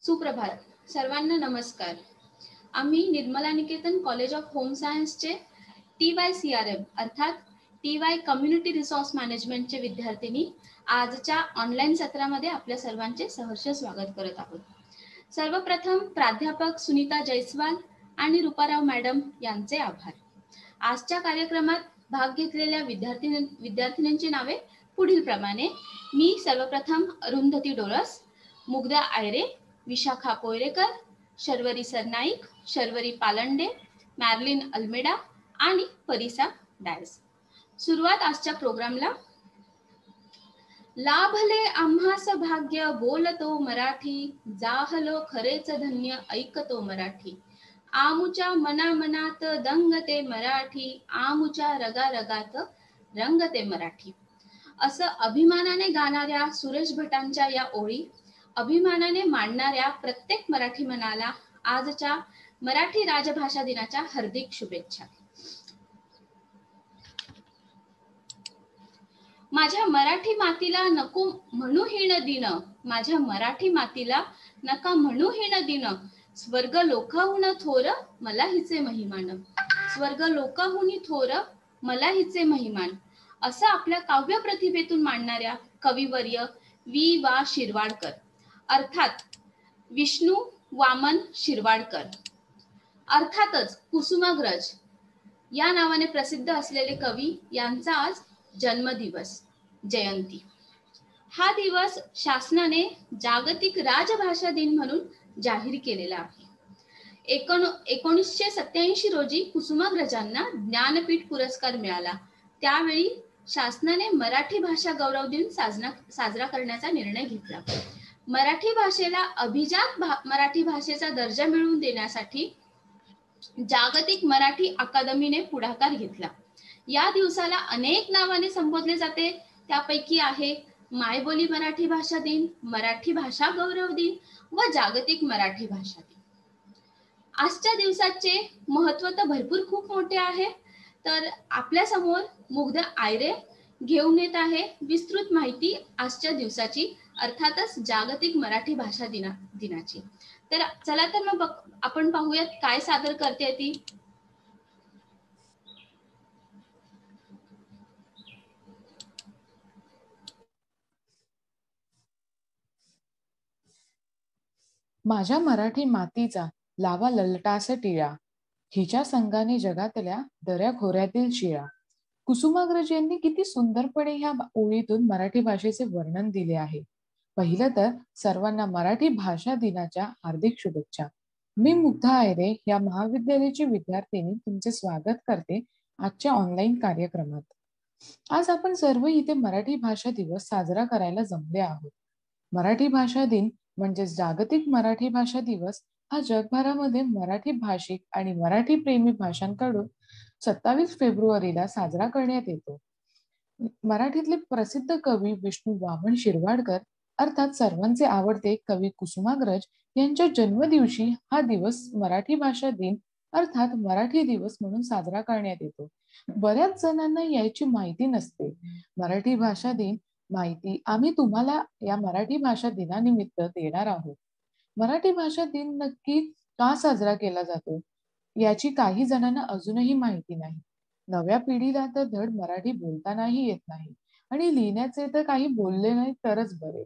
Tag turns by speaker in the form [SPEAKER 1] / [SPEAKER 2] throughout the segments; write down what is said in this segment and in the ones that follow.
[SPEAKER 1] सुप्रभात. सर्वांना नमस्कार. आम्ही Nirmala Niketan college of home सायन्सचे TYCRM अर्थात TY कम्युनिटी रिसोर्स मॅनेजमेंटचे विद्यार्थिनी आजच्या ऑनलाईन सत्रामध्ये आपल्या सर्वांचे सहर्ष स्वागत करत आहोत. सर्वप्रथम प्राध्यापक सुनीता जयस्वाल आणि रूपाराव मॅडम यांचे आभार. आजच्या कार्यक्रमात भाग घेतलेल्या विद्यार्थिनींची नावे पुढील प्रमाणे. मी सर्वप्रथम अरुंधती डोळस, मुग्धा आयरे, विशाखा पोयरेकर, शर्वरी सरनाईक, शर्वरी पालंडे, मॅर्लिन अल्मेडा आणि परिसा डायस. सुरुवात आजच्या प्रोग्रामला. लाभले आम्हास भाग्य बोलतो मराठी, जाहलो खरेच धन्य ऐकतो मराठी. आमुच्या मनामनात दंगते मराठी, आमुच्या रगारगात रंगते मराठी. असं अभिमानाने गाणाऱ्या सुरेश भटांच्या या ओळी अभिमानाने मांडणाऱ्या प्रत्येक मराठी मनाला आजच्या मराठी राजभाषा दिनाच्या हार्दिक शुभेच्छा. माझ्या मराठी मातीला नको म्हणू हीन दिन, माझ्या मराठी मातीला नका म्हणू हीन दिन. स्वर्ग लोकाहून थोर मला हिचे महिमान, स्वर्ग लोकाहून थोर मला हिचे महिमान. असं आपल्या काव्य प्रतिभेतून मांडणाऱ्या कविवर्य वि.वा. शिरवाडकर अर्थात विष्णू वामन शिरवाडकर, अर्थातच कुसुमाग्रज या नावाने प्रसिद्ध असलेले कवी यांचा आज जन्मदिवस जयंती. हा दिवस शासनाने जागतिक राजभाषा दिन म्हणून जाहीर केलेला आहे. 1987 रोजी कुसुमाग्रजांना ज्ञानपीठ पुरस्कार मिळाला. त्यावेळी शासनाने मराठी भाषा गौरव दिन साजरा करण्याचा निर्णय घेतला. मराठी भाषेला अभिजात मराठी भाषेचा दर्जा मिळवून देण्यासाठी जागतिक मराठी अकादमीने पुढाकार घेतला. या दिवसाला अनेक नावाने संबोधले जाते. त्यापैकी आहे मायबोली मराठी भाषा दिन, मराठी भाषा गौरव दिन व जागतिक मराठी भाषा दिन. आजच्या दिवसाचे महत्त्व तर भरपूर खूप मोठे आहे. तर आपल्या समोर मुग्धा आयरे घेऊन येत आहे विस्तृत माहिती आजच्या दिवसाची, अर्थातच जागतिक मराठी भाषा दिनाची. तर चला तर मग आपण पाहूयात काय सादर करते ती.
[SPEAKER 2] माझ्या मराठी मातीचा लावा ललटास टिळा, हिच्या संगाने जगातल्या दऱ्या खोऱ्यातील शिळा. कुसुमाग्रज यांनी किती सुंदरपणे ह्या ओळीतून मराठी भाषेचे वर्णन दिले आहे. पहिलं तर सर्वांना मराठी भाषा दिनाच्या हार्दिक शुभेच्छा. मी मुग्धा आयरे या महाविद्यालयाची विद्यार्थिनी तुमचे स्वागत करते आजच्या ऑनलाईन कार्यक्रमात. आज आपण सर्व इथे मराठी भाषा दिवस साजरा करायला जमले आहोत. मराठी भाषा दिन म्हणजे जागतिक मराठी भाषा दिवस हा जगभरामध्ये मराठी भाषिक आणि मराठी प्रेमी भाषांकडून 27 फेब्रुवारीला साजरा करण्यात येतो. मराठीतले प्रसिद्ध कवी विष्णू वामन शिरवाडकर अर्थात सर्वांचे आवडते कवी कुसुमाग्रज यांच्या जन्मदिवशी हा दिवस मराठी भाषा दिन अर्थात मराठी दिवस म्हणून साजरा करण्यात येतो. बऱ्याच जणांना याची माहिती नसते. मराठी भाषा दिन माहिती आम्ही तुम्हाला या मराठी भाषा दिनानिमित्त देणार आहोत. मराठी भाषा दिन नक्की का साजरा केला जातो याची काही जणांना अजूनही माहिती नाही. नव्या पिढीला तर धड मराठी बोलतानाही येत नाही आणि लिहिण्याचे तर काही बोलले नाही तरच बरे.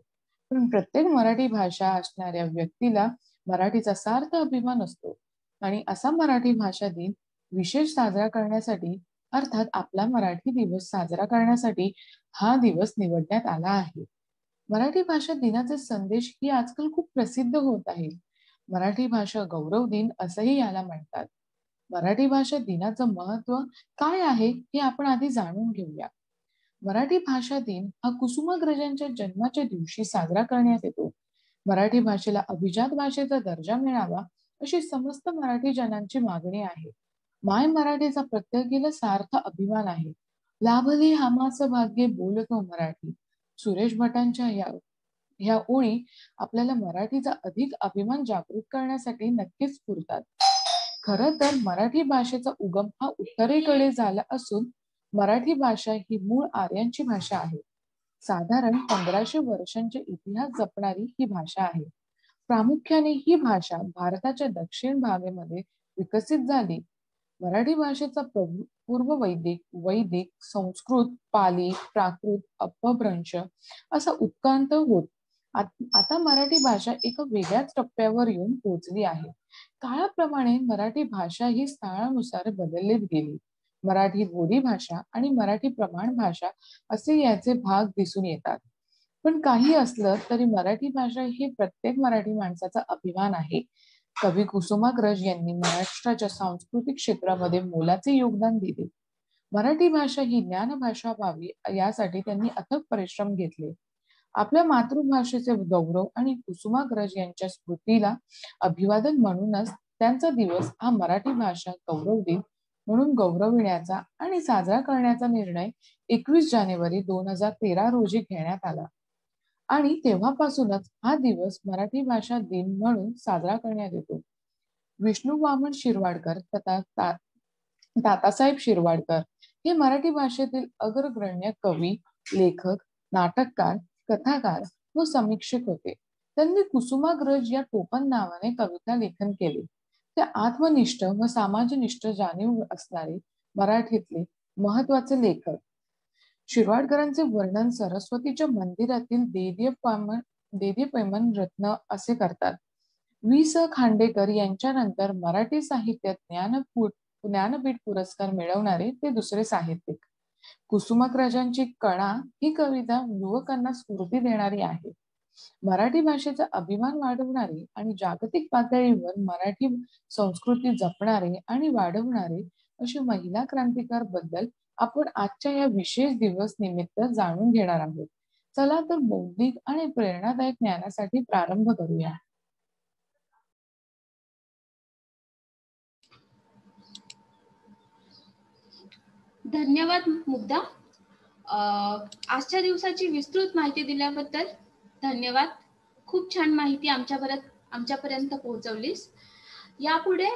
[SPEAKER 2] पण प्रत्येक मराठी भाषा असणाऱ्या व्यक्तीला मराठीचा सार्थ अभिमान असतो आणि असा मराठी भाषा दिन विशेष साजरा करण्यासाठी अर्थात आपला मराठी दिवस साजरा करण्यासाठी हा दिवस निवडण्यात आला आहे. मराठी भाषा दिनाचे संदेश ही आजकाल खूप प्रसिद्ध होत आहे. मराठी भाषा गौरव दिन असंही याला म्हणतात. मराठी भाषा दिनाचं महत्व काय आहे हे आपण आधी जाणून घेऊया. मराठी भाषा दिन हा कुसुमाग्रजांच्या जन्माच्या दिवशी साजरा करण्यात येतो. मराठी भाषेला अभिजात भाषेचा दर्जा मिळावा अशी समस्त मराठी जनांची मागणी आहे. माय मराठीचा प्रत्येकीला सार्थ अभिमान आहे. लाभले आम्हास भाग्ये बोलतो मराठी. सुरेश भटांच्या ह्या ओळी आपल्याला मराठीचा अधिक अभिमान जागृत करण्यासाठी नक्कीच पुरतात. खरं तर मराठी भाषेचा उगम हा उत्तरेकडे झाला असून मराठी भाषा ही मूळ आर्यांची भाषा आहे. साधारण 1500 वर्षांचे इतिहास जपणारी ही भाषा आहे. प्रामुख्याने ही भाषा भारताच्या दक्षिण भागेमध्ये विकसित झाली. मराठी भाषेचा पूर्व वैदिक, संस्कृत, पाली, प्राकृत, अपभ्रंश असा उत्क्रांत होत आता मराठी भाषा एका वेगळ्याच टप्प्यावर येऊन पोहोचली आहे. काळाप्रमाणे मराठी भाषा ही स्थळानुसार बदलत गेली. मराठी बोली भाषा आणि मराठी प्रमाण भाषा असे याचे भाग दिसून येतात. पण काही असलं तरी मराठी भाषा ही प्रत्येक मराठी माणसाचा अभिमान आहे. कवी कुसुमाग्रज यांनी महाराष्ट्राच्या सांस्कृतिक क्षेत्रामध्ये मोलाचे योगदान दिले. मराठी भाषा ही ज्ञानभाषा व्हावी यासाठी त्यांनी अथक परिश्रम घेतले. आपल्या मातृभाषेचे गौरव आणि कुसुमाग्रज यांच्या स्मृतीला अभिवादन म्हणूनच त्यांचा दिवस हा मराठी भाषा गौरव दिन म्हणून गौरविण्याचा आणि साजरा करण्याचा निर्णय 21 जानेवारी 2013 रोजी घेण्यात आला आणि तेव्हापासूनच हा दिवस मराठी भाषा दिन म्हणून साजरा करण्यात येतो. विष्णू वामन शिरवाडकर तथा तातासाहेब शिरवाडकर हे मराठी भाषेतील अग्रगण्य कवी, लेखक, नाटककार, कथाकार व समीक्षक होते. त्यांनी कुसुमाग्रज या टोपण नावाने कविता लेखन केले. ते आत्मनिष्ठ व समाजनिष्ठ जाणीव असणारे मराठीतले महत्वाचे लेखक. शिरवाडकरांचे वर्णन सरस्वतीच्या मंदिरातील देदीप्यमान रत्न असे करतात. वि. स. खांडेकर यांच्यानंतर मराठी साहित्यात ज्ञानपीठ पुरस्कार मिळवणारे ते दुसरे साहित्यिक. कुसुमाग्रजांची कणा ही कविता युवकांना स्फूर्ती देणारी आहे. मराठी भाषेचा अभिमान वाढवणारे आणि जागतिक पातळीवर मराठी संस्कृती जपणारे आणि वाढवणारे असे महिला क्रांतिकार बद्दल आपण आजच्या या विशेष दिवस निमित्त जाणून घेणार आहोत. चला तर बौद्धिक आणि प्रेरणादायक ज्ञानासाठी प्रारंभ करूया.
[SPEAKER 1] धन्यवाद मुग्धा. आजच्या दिवसाची विस्तृत माहिती दिल्याबद्दल धन्यवाद. खूप छान माहिती आमच्यापर्यंत पोहोचवलीस. यापुढे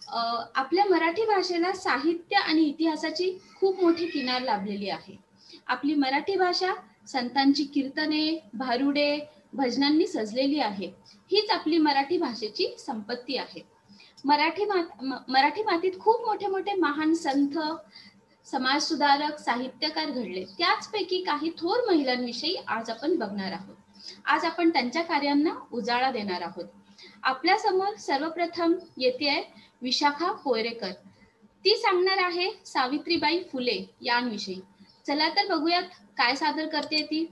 [SPEAKER 1] आपल्या मराठी भाषेला साहित्य आणि इतिहासाची खूप मोठी किनार लाभलेली आहे. आपली मराठी भाषा संतांची कीर्तने, भारुडे, भजनांनी सजलेली आहे. हीच आपली मराठी भाषेची संपत्ती आहे. मराठी मातीत खूप मोठे मोठे महान संत, समाजसुधारक, साहित्यकार घडले. त्याचपैकी काही थोर महिलांविषयी आज आपण बघणार आहोत. आज आपण त्यांच्या कार्यांना उजाळा देणार आहोत. आपल्या समोर सर्वप्रथम येते विशाखा पोयरेकर. ती सांगणार आहे सावित्रीबाई फुले यांविषयी. चला तर बघूयात काय सादर करते ती.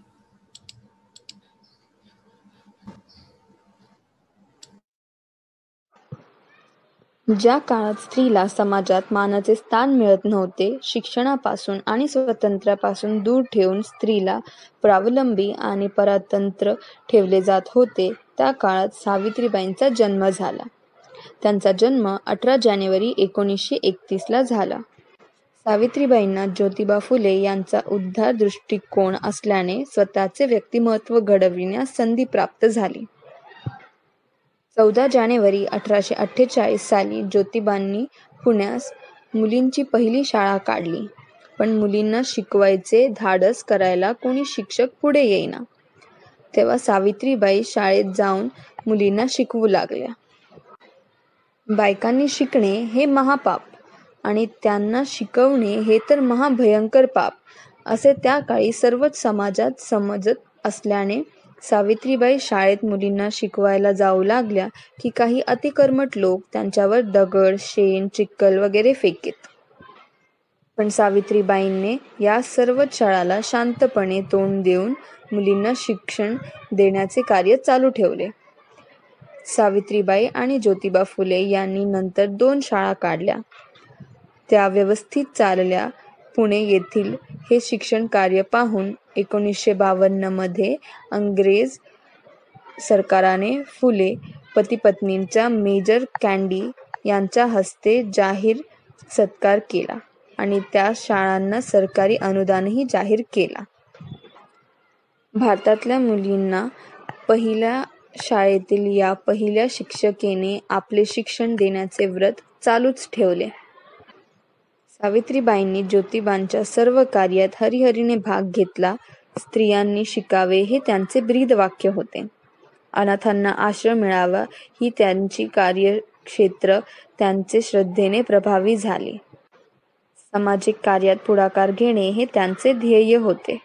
[SPEAKER 3] ज्या काळात स्त्रीला समाजात मानाचे स्थान मिळत नव्हते, शिक्षणापासून आणि स्वातंत्र्यापासून दूर ठेवून स्त्रीला स्वावलंबी आणि परतंत्र ठेवले जात होते, त्या काळात सावित्रीबाईंचा जन्म झाला. त्यांचा जन्म 18 जानेवारी 1931 झाला. सावित्रीबाईंना ज्योतिबा फुले यांचा उदार दृष्टिकोन असल्याने स्वतःचे व्यक्तिमत्व घडविण्यास संधी प्राप्त झाली. 14 जानेवारी 1848 साली ज्योतिबांनी पुण्यास मुलींची पहिली शाळा काढली. पण मुलींना शिकवायचे धाडस करायला कोणी शिक्षक पुढे येईना. तेव्हा सावित्रीबाई शाळेत जाऊन मुलींना शिकवू लागल्या. बायकांनी शिकणे हे महापाप आणि त्यांना शिकवणे हे तर महाभयंकर पाप असे त्या काळी सर्वच समाजात समजत असल्याने सावित्रीबाई शाळेत मुलींना शिकवायला जाऊ लागल्या की काही अतिकर्मठ लोक त्यांच्यावर दगड, शेण, चिखल वगैरे फेकीत. पण सावित्रीबाईंनी या सर्वच छळाला शांतपणे तोंड देऊन मुलींना शिक्षण देण्याचे कार्य चालू ठेवले. सावित्रीबाई आणि ज्योतिबा फुले यांनी नंतर 2 शाळा काढल्या. त्या व्यवस्थित चालल्या. पुणे येथील हे शिक्षण कार्य पाहून 1952 मध्ये इंग्रज सरकाराने फुले पतिपत्नींचा मेजर कँडी यांच्या हस्ते जाहीर सत्कार केला आणि त्या शाळांना सरकारी अनुदानही जाहीर केला. भारतातल्या मुलींना पहिल्या शाळेतील या पहिल्या शिक्षिकेने आपले शिक्षण देण्याचे व्रत चालूच ठेवले. सावित्रीबाईंनी ज्योतिबांच्या सर्व कार्यात हरिहरीने भाग घेतला. स्त्रियांनी शिकावे हे त्यांचे ब्रीदवाक्य होते. अनाथांना आश्रय मिळावा ही त्यांची कार्यक्षेत्र त्यांचे श्रद्धेने प्रभावी झाले. सामाजिक कार्यात पुढाकार घेणे हे त्यांचे ध्येय होते.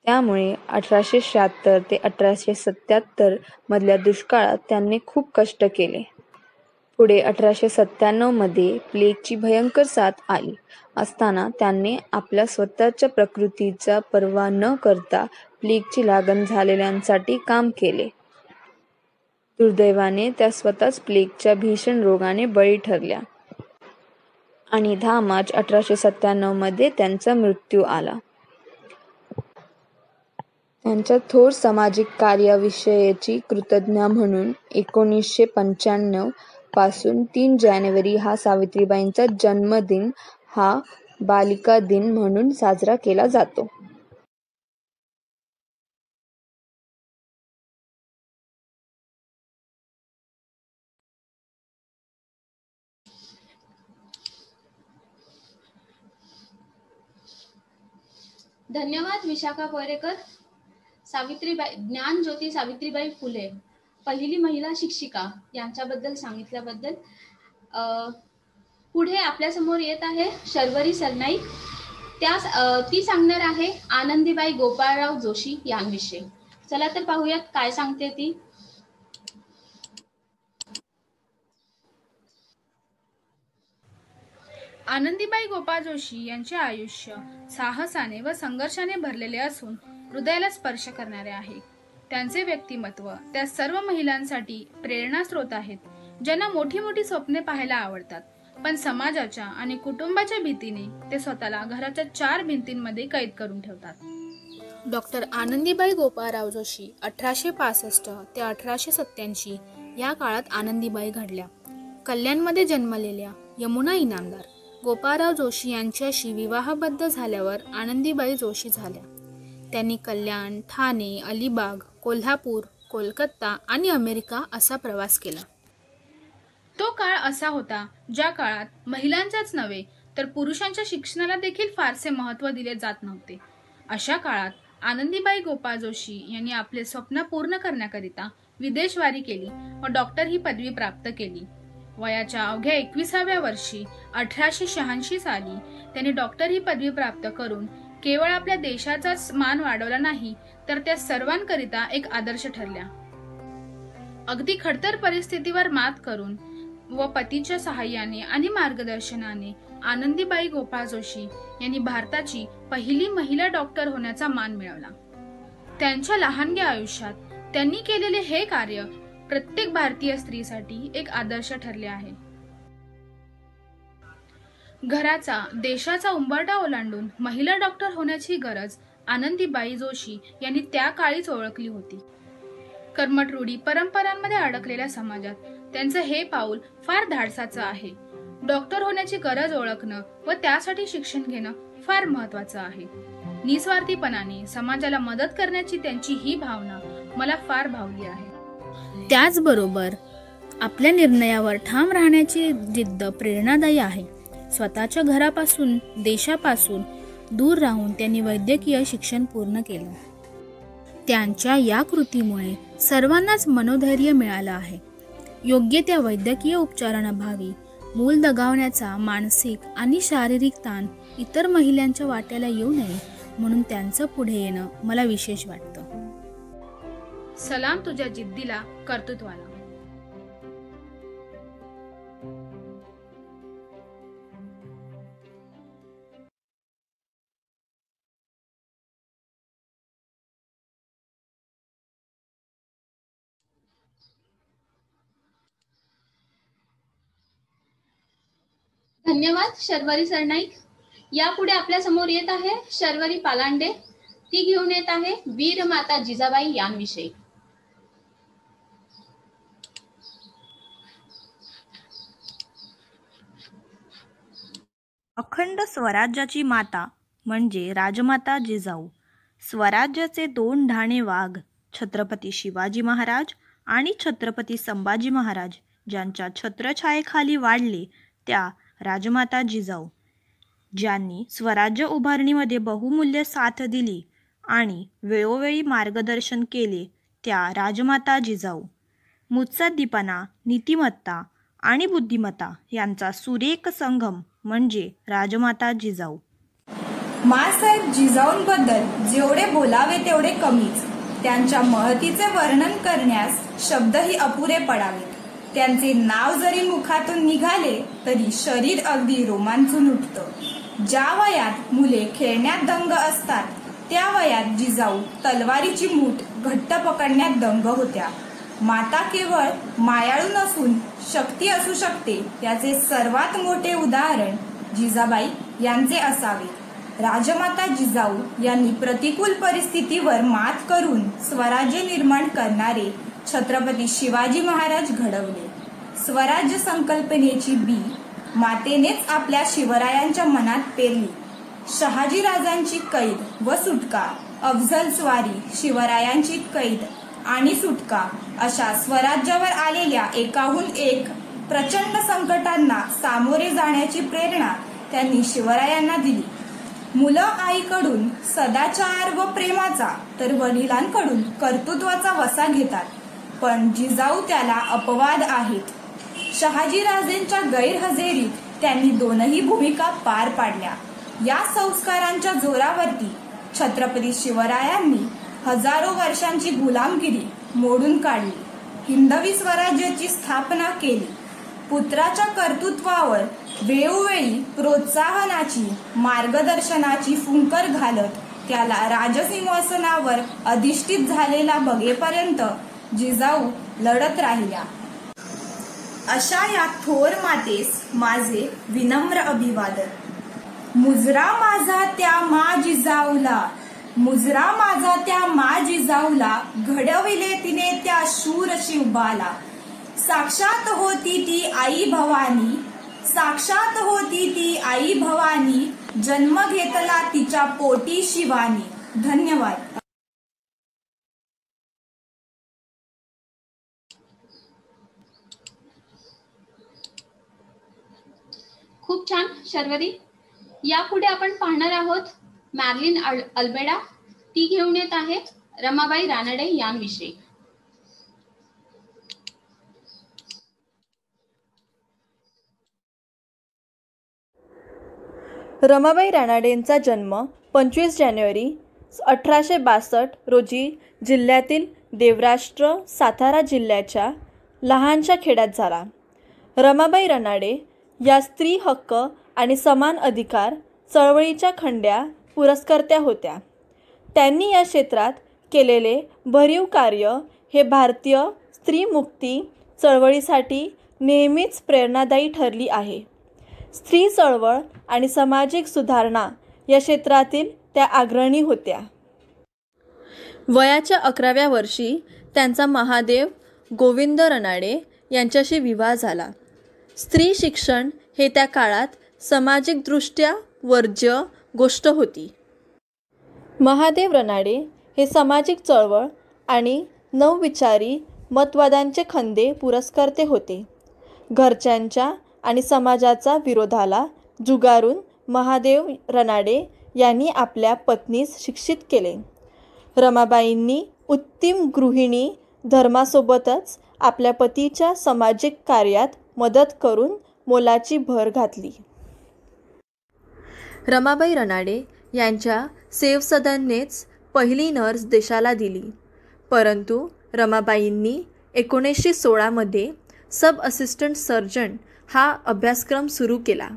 [SPEAKER 3] त्यामुळे 1876 ते 1877 मधल्या दुष्काळात त्यांनी खूप कष्ट केले. पुढे 1897 मध्ये प्लेगची भयंकर साथ आली असताना त्यांनी आपल्या स्वतःच्या प्रकृतीचा पर्वा न करता प्लेगची लागण झालेल्यांसाठी काम केले. दुर्दैवाने त्या स्वतःच प्लेगच्या भीषण रोगाने बळी ठरल्या आणि 10 मार्च 1897 मध्ये त्यांचा मृत्यू आला. त्यांच्या थोर सामाजिक कार्याविषयीची कृतज्ञता म्हणून 1995 पासून 3 जानेवारी हा सावित्रीबाईंचा जन्मदिन हा बालिका दिन म्हणून साजरा केला जातो.
[SPEAKER 1] धन्यवाद विशाखा पोरेकर. सावित्रीबाई ज्ञानज्योती सावित्रीबाई फुले, पहिली महिला शिक्षिका यांच्याबद्दल सांगितल्याबद्दल. पुढे आपल्या समोर येत आहे शर्वरी सरनाईक. ती सांगणार आहे आनंदीबाई गोपाळराव जोशी यांविषयी. चला तर पाहूयात काय सांगते ती.
[SPEAKER 4] आनंदीबाई गोपाळ जोशी यांचे आयुष्य साहसाने व संघर्षाने भरलेले असून हृदयाला स्पर्श करणारे आहे. त्यांचे व्यक्तिमत्व त्या सर्व महिलांसाठी प्रेरणास्रोत आहेत ज्यांना मोठी मोठी स्वप्ने पाहायला आवडतात, पण समाजाच्या आणि कुटुंबाच्या भीतीने ते स्वतःला घराच्या 4 भिंतींमध्ये कैद करून ठेवतात. डॉक्टर आनंदीबाई गोपाळराव जोशी 1865 ते 1887 या काळात आनंदीबाई घडल्या. कल्याणमध्ये जन्मलेल्या यमुना इनामदार गोपाळराव जोशी यांच्याशी विवाहबद्ध झाल्यावर आनंदीबाई जोशी झाल्या. त्यांनी कल्याण, ठाणे, अलिबाग, कोल्हापूर, कोलकाता आणि अमेरिका असा प्रवास केला. तो काळ असा होता ज्या काळात महिलांच्याच नव्हे तर पुरुषांच्या शिक्षणाला देखील फारसे महत्त्व दिले जात नव्हते. अशा काळात आनंदीबाई गोपाळ जोशी यांनी आपले स्वप्न पूर्ण करण्याकरिता विदेशवारी केली व डॉक्टर ही पदवी प्राप्त केली. वयाच्या अवघ्या 21व्या वर्षी 1886 साली त्यांनी डॉक्टर ही पदवी प्राप्त करून केवळ आपल्या देशाचाच मान वाढवला नाही तर त्या सर्वांकरिता एक आदर्श ठरल्या. अगदी खडतर परिस्थितीवर मात करून व पतीच्या सहाय्याने आणि मार्गदर्शनाने आनंदीबाई गोपाळ जोशी यांनी भारताची पहिली महिला डॉक्टर होण्याचा मान मिळवला. त्यांच्या लहानग्या आयुष्यात त्यांनी केलेले हे कार्य प्रत्येक भारतीय स्त्रीसाठी एक आदर्श ठरले आहे. घराचा, देशाचा उंबरठा ओलांडून महिला डॉक्टर होण्याची गरज आनंदीबाई जोशी यांनी त्या काळीच ओळखली होती. कर्मठ रूढी परंपरांमध्ये अडकलेल्या समाजात त्यांचं हे पाऊल फार धाडसाचं आहे. डॉक्टर होण्याची गरज ओळखणं व त्यासाठी शिक्षण घेणं फार महत्त्वाचं आहे. निस्वार्थीपणाने समाजाला मदत करण्याची त्यांची ही भावना मला फार भावली आहे. त्याचबरोबर आपल्या निर्णयावर ठाम राहण्याची जिद्द प्रेरणादायी आहे. स्वतःच्या घरापासून, देशापासून दूर राहून त्यांनी वैद्यकीय शिक्षण पूर्ण केलं. त्यांच्या या कृतीमुळे सर्वांनाच मनोधैर्य मिळालं आहे. योग्य त्या वैद्यकीय उपचारांअभावी मूल दगावण्याचा मानसिक आणि शारीरिक ताण इतर महिलांच्या वाट्याला येऊ नये म्हणून त्यांचं पुढे येणं मला विशेष वाटतं. सलाम तुझ्या जिद्दीला, कर्तृत्वाला.
[SPEAKER 1] धन्यवाद शर्वरी सरनाईक. यापुढे आपल्या समोर येत आहे शर्वरी पालांडे. ती घेऊन येत आहे वीर माता जिजाबाई यांविषयी.
[SPEAKER 5] अखंड स्वराज्याची माता म्हणजे राजमाता जिजाऊ. स्वराज्याचे 2 ढाणे वाघ छत्रपती शिवाजी महाराज आणि छत्रपती संभाजी महाराज ज्यांच्या छत्रछायेखाली वाढले त्या राजमाता जिजाऊ, ज्यांनी स्वराज्य उभारणीमध्ये बहुमूल्य साथ दिली आणि वेळोवेळी मार्गदर्शन केले त्या राजमाता जिजाऊ. मुत्सद्दीपणा, नीतिमत्ता आणि बुद्धिमत्ता यांचा सुरेख संगम म्हणजे राजमाता जिजाऊ.
[SPEAKER 6] माँसाहेब जिजाऊंबद्दल जेवढे बोलावे तेवढे कमीच. त्यांच्या महतीचे वर्णन करण्यास शब्दही अपुरे पडावेत. त्यांचे नाव जरी मुखातून निघाले तरी शरीर अगदी रोमांचून उठतं. ज्या वयात मुले खेळण्यात दंग असतात त्या वयात जिजाऊ तलवारीची मूठ घट्ट पकडण्यात दंग होत्या. माता केवळ मायाळू नसून शक्ती असू शकते याचे सर्वात मोठे उदाहरण जिजाबाई यांचे असावे. राजमाता जिजाऊ यांनी प्रतिकूल परिस्थितीवर मात करून स्वराज्य निर्माण करणारे छत्रपती शिवाजी महाराज घडवले. स्वराज्य संकल्पनेची बी मातेनेच आपल्या शिवरायांच्या मनात पेरली. शहाजीराजांची कैद व सुटका, अफझल स्वारी, शिवरायांची कैद आणि सुटका अशा स्वराज्यावर आलेल्या एकाहून एक प्रचंड संकटांना सामोरे जाण्याची प्रेरणा त्यांनी शिवरायांना दिली. मुलं आईकडून सदाचार व प्रेमाचा तर वडिलांकडून कर्तृत्वाचा वसा घेतात, पण जिजाऊ त्याला अपवाद आहेत. शहाजीराजेंच्या गैरहजेरीत त्यांनी दोनही भूमिका पार पाडल्या. या संस्कारांच्या जोरावरती छत्रपती शिवरायांनी हजारो वर्षांची गुलामगिरी मोडून काढली. हिंदवी स्वराज्याची स्थापना केली. पुत्राच्या कर्तृत्वावर वेळोवेळी प्रोत्साहनाची, मार्गदर्शनाची फुंकर घालत त्याला राजसिंहासनावर अधिष्ठित झालेला बघेपर्यंत जिजाऊ लढत राहिल्या. अशा या थोर मातेस माझे विनम्र अभिवादन. मुजरा माझा त्या मा जिजाऊला, मुजरा माझा त्या मा जिजाऊला, घडविले तिने त्या शूर शिवबाला. साक्षात होती ती आई भवानी, साक्षात होती ती आई भवानी, जन्म घेतला तिच्या पोटी शिवानी. धन्यवाद.
[SPEAKER 1] खूप छान शर्वरी. यापुढे आपण पाहणार आहोत मॅर्लिन अल्बेडा. ती घेऊन येत आहे रमाबाई रानडे यांविषयी.
[SPEAKER 3] रमाबाई रानडेंचा जन्म 25 जानेवारी 1862 रोजी जिल्ह्यातील देवराष्ट्र, सातारा जिल्ह्याच्या लहानशा खेड्यात झाला. रमाबाई रानडे या स्त्री हक्क आणि समान अधिकार चळवळीच्या खंड्या पुरस्कर्त्या होत्या. त्यांनी या क्षेत्रात केलेले भरीव कार्य हे भारतीय स्त्रीमुक्ती चळवळीसाठी नेहमीच प्रेरणादायी ठरली आहे. स्त्री चळवळ आणि सामाजिक सुधारणा या क्षेत्रातील त्या अग्रणी होत्या. वयाच्या 11व्या वर्षी त्यांचा महादेव गोविंद रानडे यांच्याशी विवाह झाला. स्त्री शिक्षण हे त्या काळात सामाजिकदृष्ट्या वर्ज्य गोष्ट होती. महादेव रानडे हे सामाजिक चळवळ आणि नवविचारी मतवादांचे खंदे पुरस्कर्ते होते. घरच्यांच्या आणि समाजाचा विरोधाला जुगारून महादेव रानडे यांनी आपल्या पत्नीस शिक्षित केले. रमाबाईंनी उत्तम गृहिणी धर्मासोबतच आपल्या पतीच्या सामाजिक कार्यात मदत करून मोलाची भर घातली. रमाबाई रानडे यांच्या सेवसदनेच पहिली नर्स देशाला दिली. परंतु रमाबाईंनी 1916 मध्ये सब असिस्टंट सर्जन हा अभ्यासक्रम सुरू केला.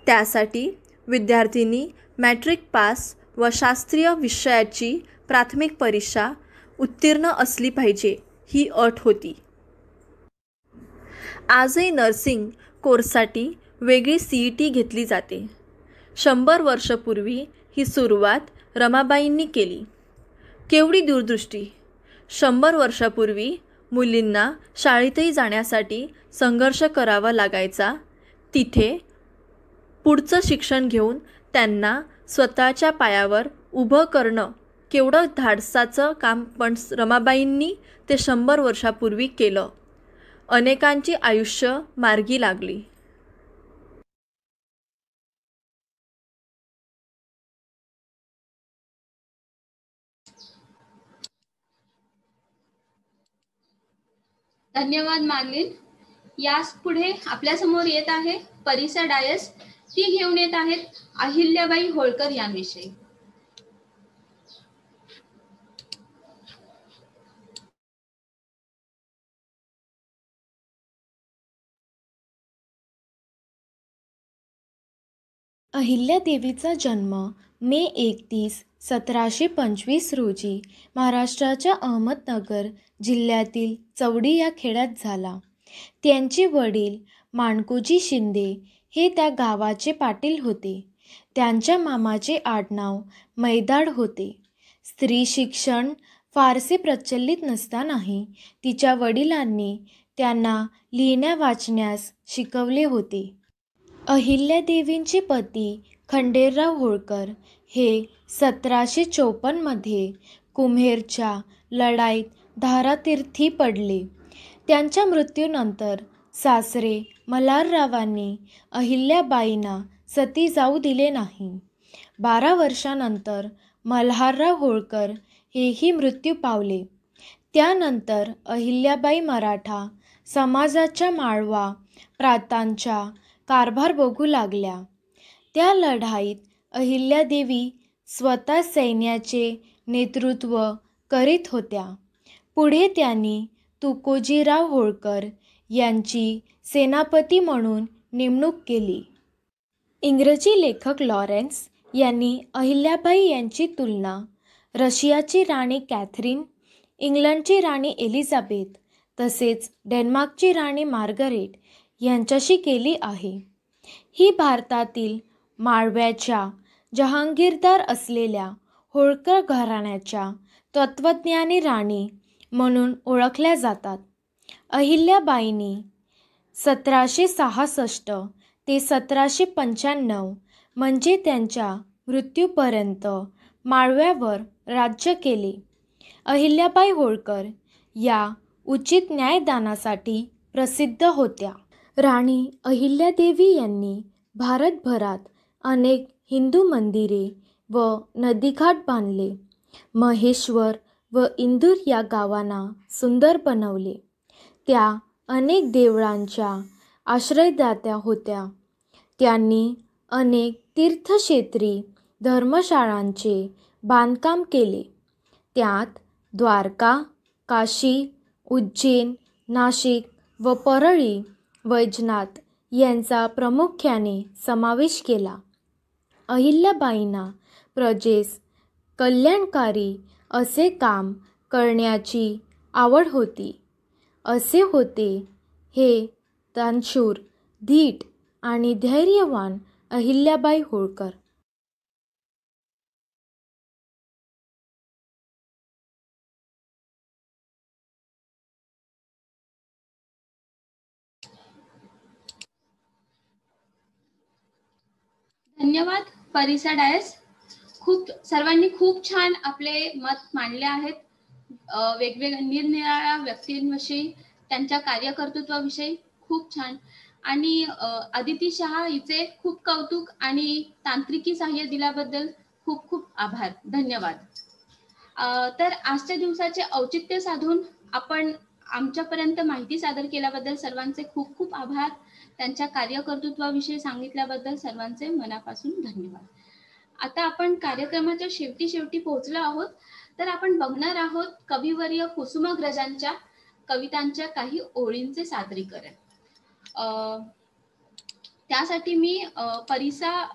[SPEAKER 3] त्यासाठी विद्यार्थिनी मॅट्रिक पास व शास्त्रीय विषयाची प्राथमिक परीक्षा उत्तीर्ण असली पाहिजे ही अट होती. आजही नर्सिंग कोर्ससाठी वेगळी CET घेतली जाते. 100 वर्षापूर्वी ही सुरुवात रमाबाईंनी केली. केवढी दूरदृष्टी! 100 वर्षापूर्वी मुलींना शाळेतही जाण्यासाठी संघर्ष करावा लागायचा. तिथे पुढचं शिक्षण घेऊन त्यांना स्वतःच्या पायावर उभं करणं केवढं धाडसाचं काम, पण रमाबाईंनी ते 100 वर्षापूर्वी केलं. अनेकांची आयुष्य मार्गी लागली.
[SPEAKER 1] धन्यवाद मार्लिन. याच पुढे आपल्या समोर येत आहे परिसा डायस. ती घेऊन येत आहेत अहिल्याबाई होळकर यांविषयी.
[SPEAKER 7] अहिल्यादेवीचा जन्म मे 31, 1725 रोजी महाराष्ट्राच्या अहमदनगर जिल्ह्यातील चवडी या खेड्यात झाला. त्यांचे वडील माणकोजी शिंदे हे त्या गावाचे पाटील होते. त्यांच्या मामाचे आडनाव मैदाड होते. स्त्री शिक्षण फारसे प्रचलित नसतानाही तिच्या वडिलांनी त्यांना लिहिण्या वाचण्यास शिकवले होते. अहिल्यादेवींचे पती खंडेराव होळकर हे 1754 कुम्हेरच्या लढाईत धारातीर्थी पडले. त्यांच्या मृत्यूनंतर सासरे मल्हाररावांनी अहिल्याबाईंना सती जाऊ दिले नाही. 12 वर्षांनंतर मल्हारराव होळकर हेही मृत्यू पावले. त्यानंतर अहिल्याबाई मराठा समाजाच्या माळवा प्रांतांचा कारभार बघू लागल्या. त्या लढाईत अहिल्यादेवी स्वतः सैन्याचे नेतृत्व करीत होत्या. पुढे त्यांनी तुकोजीराव होळकर यांची सेनापती म्हणून नेमणूक केली. इंग्रजी लेखक लॉरेन्स यांनी अहिल्याबाई यांची तुलना रशियाची राणी कॅथरीन, इंग्लंडची राणी एलिझाबेथ तसेच डेन्मार्कची राणी मार्गरेट यांच्याशी केली आहे. ही भारतातील माळव्याच्या जहांगीरदार असलेल्या होळकर घराण्याच्या तत्त्वज्ञानी राणी म्हणून ओळखल्या जातात. अहिल्याबाईंनी 1766 ते 1795 म्हणजे त्यांच्या मृत्यूपर्यंत माळव्यावर राज्य केले. अहिल्याबाई होळकर या उचित न्यायदानासाठी प्रसिद्ध होत्या. राणी अहिल्यादेवी यांनी भारतभरात अनेक हिंदू मंदिरे व नदीघाट बांधले. महेश्वर व इंदूर या गावांना सुंदर बनवले. त्या अनेक देवळांच्या आश्रयदात्या होत्या. त्यांनी अनेक तीर्थक्षेत्री धर्मशाळांचे बांधकाम केले. त्यात द्वारका, काशी, उज्जैन, नाशिक व परळी वैजनाथ यांचा प्रामुख्याने समावेश केला. अहिल्याबाईंना प्रजेस कल्याणकारी असे काम करण्याची आवड होती. असे होते हे दानशूर, धीट आणि धैर्यवान अहिल्याबाई होळकर.
[SPEAKER 1] धन्यवाद परिसा डायस. सर्वांनी खूप छान आपले मत मांडले आहेत. वेगवेगळ्या निरनिराळ्या व्यक्तींविषयी, त्यांच्या कार्यकर्तृत्वाविषयी खूप छान. आणि अदिती शहा हिचे खूप कौतुक आणि तांत्रिकी सहाय्य दिल्याबद्दल खूप खूप आभार. धन्यवाद. तर आजच्या दिवसाचे औचित्य साधून आपण आमच्यापर्यंत माहिती सादर केल्याबद्दल सर्वांचे खूप खूप आभार. त्यांच्या कार्यकर्तृत्वाविषयी सांगितल्याबद्दल सर्वांचे मनापासून धन्यवाद. आता आपण कार्यक्रमाच्या शेवटी पोहोचलो आहोत. तर आपण बघणार आहोत कविवर्य कुसुमाग्रजांच्या कवितांच्या काही ओळींचे सादरीकरण. त्यासाठी मी परिसा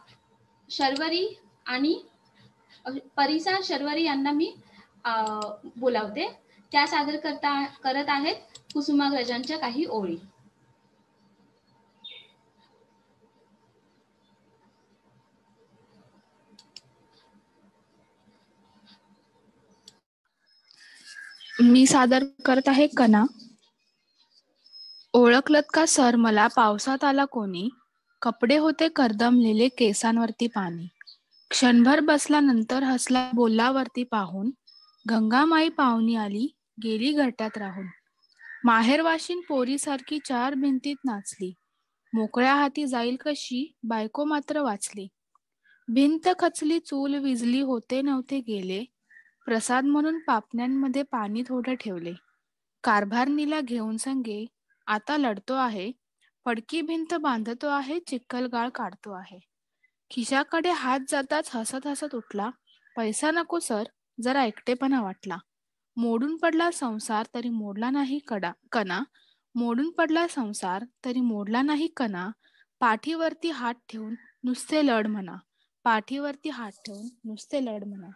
[SPEAKER 1] शर्वरी यांना मी बोलावते. त्या सादर करत आहेत कुसुमाग्रजांच्या काही ओळी.
[SPEAKER 8] मी सादर करत आहे कणा. ओळखलत का सर मला पावसात आला कोणी, कपडे होते करदमलेले केसांवरती पाणी. क्षणभर बसला नंतर हसला बोलावरती पाहून, गंगामाई पाहुणी आली गेली घरट्यात राहून. माहेरवाशीन पोरीसारखी 4 भिंतीत नाचली, मोकळ्या हाती जाईल कशी बायको मात्र वाचली. भिंत खचली चूल विजली होते नव्हते गेले, प्रसाद म्हणून पापण्यांमध्ये पाणी थोडं ठेवले. कारभारणीला घेऊन संगे आता लढतो आहे, पडकी भिंत बांधतो आहे, चिखलगाळ काढतो आहे. खिशाकडे हात जाताच हसत हसत उठला, पैसा नको सर, जरा एकटेपणा वाटला. मोडून पडला संसार तरी मोडला नाही कणा, मोडून पडला संसार तरी मोडला नाही कणा. पाठीवरती हात ठेवून नुसते लढ म्हणा, पाठीवरती हात ठेवून नुसते लढ म्हणा.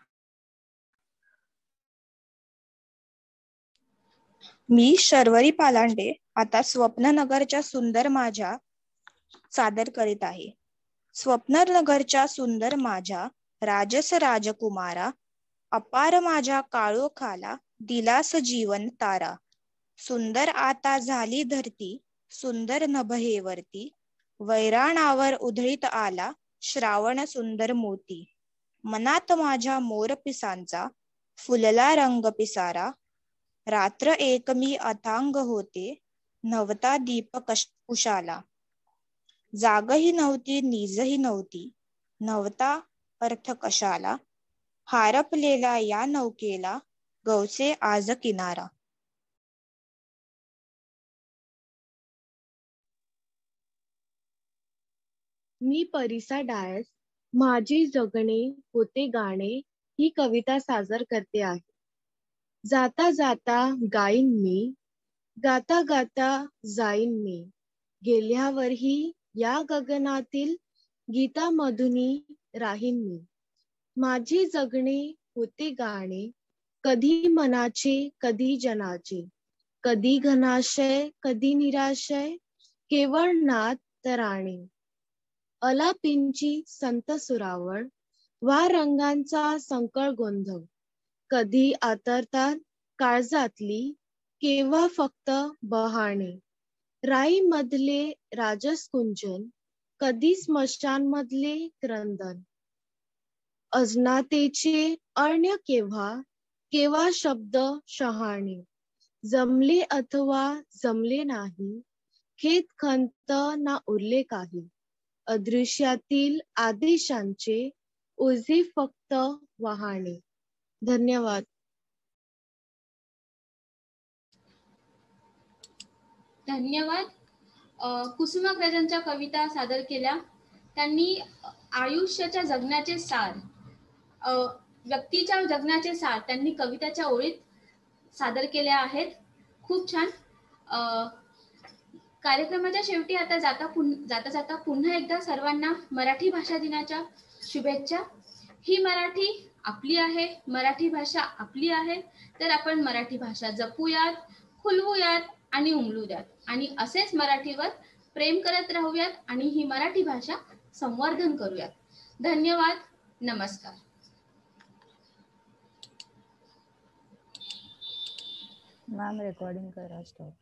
[SPEAKER 9] मी शर्वरी पालांडे आता स्वप्ननगरच्या सुंदर माझ्या सादर करीत आहे. स्वप्ननगरच्या सुंदर माझ्या राजस राजकुमारा, अपार माझ्या काळोखाला दिलास जीवन तारा. सुंदर आता झाली धरती, सुंदर नभहेवरती, वैराणावर उधळीत आला श्रावण सुंदर मोती. मनात माझ्या मोरपिसांचा फुलला रंग पिसारा, रात्र एक मी अथांग होते, नवता दीप कुशाला. जागही नव्हती निजही नव्हती, नव्हता अर्थ कशाला. हारपलेला या नौकेला गवसे आज किनारा.
[SPEAKER 7] मी परिसा डायस माझी जगणे होते गाणे ही कविता सादर करते आहे. जाता जाता गाईन मी, गाता गाता जाईन मी, गेल्यावरही या गगनातील गीतामधुनी राहीन मी. माझे जगणे होते गाणे, कधी मनाचे कधी जनाचे, कधी घनाशय कधी निराशय, केवळ नाद तराणे. अलापींची संत सुरावळ, वा रंगांचा संकळ गोंधळ, कधी आतरतात काळजातली, केव्हा फक्त बहाणे. राई मधले राजस कुंचन, कधी स्मशान मधले क्रंदन, अजनातेचे अरण्य केव्हा, केव्हा शब्द शहाणे. जमले अथवा जमले नाही, खेद खंत ना उरले काही, अदृश्यातील आदेशांचे ओझे फक्त वहाणे. धन्यवाद.
[SPEAKER 1] धन्यवाद. कुसुमाग्रजांच्या कविता सादर केल्या. त्यांनी आयुष्याच्या जगण्याचे सार, व्यक्तीच्या जगण्याचे सार त्यांनी कविताच्या ओळीत सादर केल्या आहेत. खूप छान. कार्यक्रमाच्या शेवटी आता जाता जाता पुन्हा एकदा सर्वांना मराठी भाषा दिनाच्या शुभेच्छा. ही मराठी आपली आहे, मराठी भाषा आपली आहे, तर आपण मराठी भाषा जपूयात, खुलवूयात आणि उमलू द्यात, आणि असेच मराठीवर प्रेम करत राहूयात आणि ही मराठी भाषा संवर्धन करूयात. धन्यवाद. नमस्कार.
[SPEAKER 10] मॅम रेकॉर्डिंग करा स्टॉप.